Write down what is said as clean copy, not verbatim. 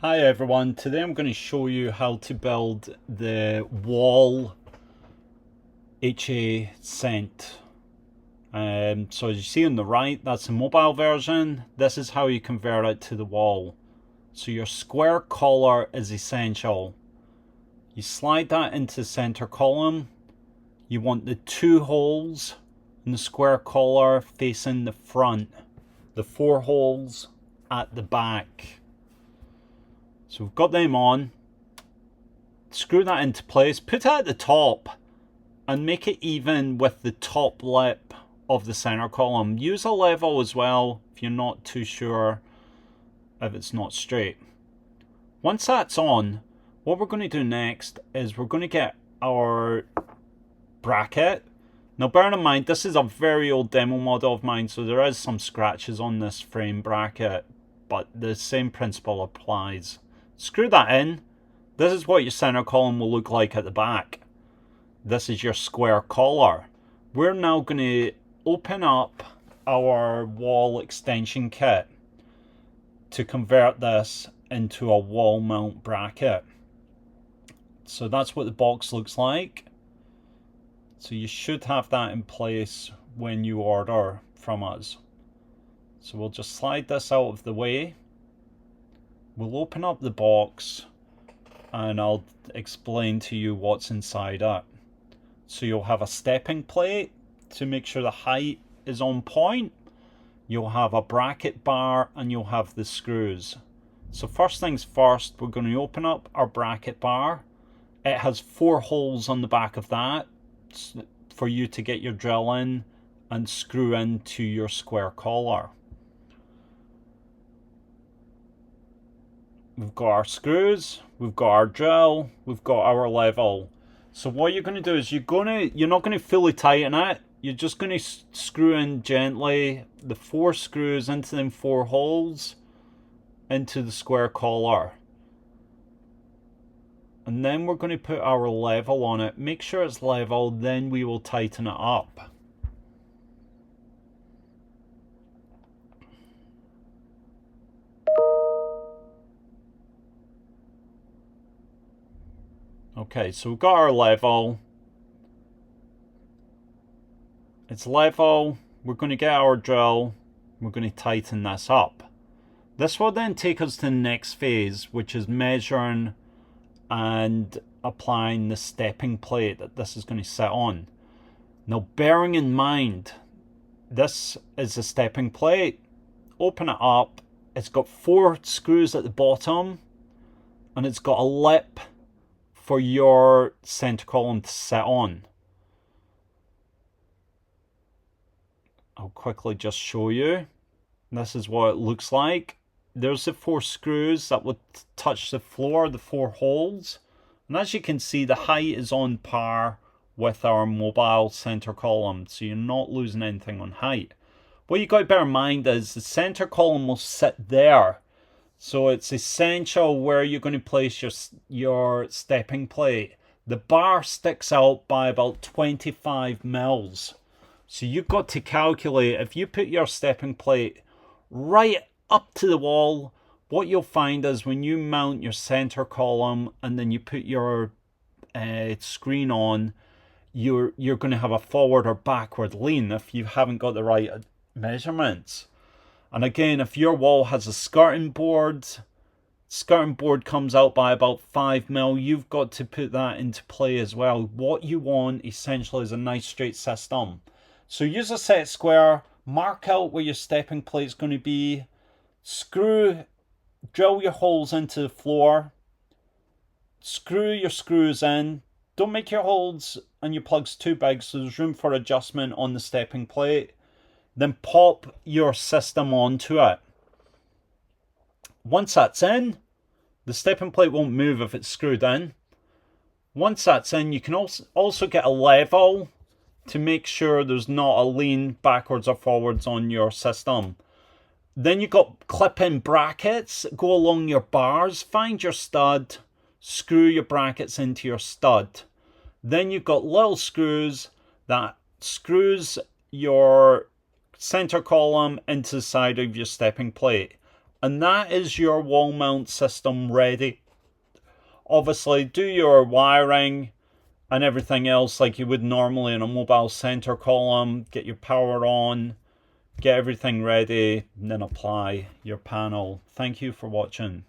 Hi everyone, today I'm going to show you how to build the wall HA Cent. So as you see on the right, that's the mobile version. This is how you convert it to the wall. So your square collar is essential. You slide that into the center column. You want the two holes in the square collar facing the front. The four holes at the back. So we've got them on. Screw that into place, put it at the top and make it even with the top lip of the center column. Use a level as well if you're not too sure if it's not straight. Once that's on, what we're going to do next is we're going to get our bracket. Now bear in mind, this is a very old demo model of mine, so there is some scratches on this frame bracket, but the same principle applies. Screw that in. This is what your center column will look like at the back. This is your square collar. We're now going to open up our wall extension kit to convert this into a wall mount bracket. So that's what the box looks like. So you should have that in place when you order from us. So we'll just slide this out of the way. We'll open up the box and I'll explain to you what's inside it. So you'll have a stepping plate to make sure the height is on point. You'll have a bracket bar and you'll have the screws. So first things first, we're going to open up our bracket bar. It has 4 holes on the back of that for you to get your drill in and screw into your square collar. We've got our screws, we've got our drill, we've got our level. So what you're going to do is you're not going to fully tighten it. You're just going to screw in gently the 4 screws into them 4 holes into the square collar. And then we're going to put our level on it. Make sure it's level, then we will tighten it up. Okay, so we've got our level. It's level. We're going to get our drill. We're going to tighten this up. This will then take us to the next phase, which is measuring and applying the stepping plate that this is going to sit on. Now, bearing in mind, this is a stepping plate. Open it up. It's got 4 screws at the bottom, and it's got a lip for your center column to sit on. I'll quickly just show you. This is what it looks like. There's the 4 screws that would touch the floor, the 4 holes. And as you can see, the height is on par with our mobile center column, so you're not losing anything on height. What you got to bear in mind is the center column will sit there. So it's essential where you're going to place your stepping plate. The bar sticks out by about 25 mils. So you've got to calculate, if you put your stepping plate right up to the wall, what you'll find is when you mount your center column and then you put your screen on, you're going to have a forward or backward lean if you haven't got the right measurements. And again, if your wall has a skirting board comes out by about 5 mil, you've got to put that into play as well. What you want essentially is a nice straight system. So use a set square, mark out where your stepping plate is going to be, drill your holes into the floor, screw your screws in. Don't make your holes and your plugs too big so there's room for adjustment on the stepping plate. Then pop your system onto it. Once that's in, the stepping plate won't move if it's screwed in. Once that's in, you can also get a level to make sure there's not a lean backwards or forwards on your system. Then you've got clip-in brackets go along your bars. Find your stud, screw your brackets into your stud. Then you've got little screws that screws your center column into the side of your stepping plate. And that is your wall mount system ready. Obviously, do your wiring and everything else like you would normally in a mobile center column. Get your power on, get everything ready, and then apply your panel. Thank you for watching.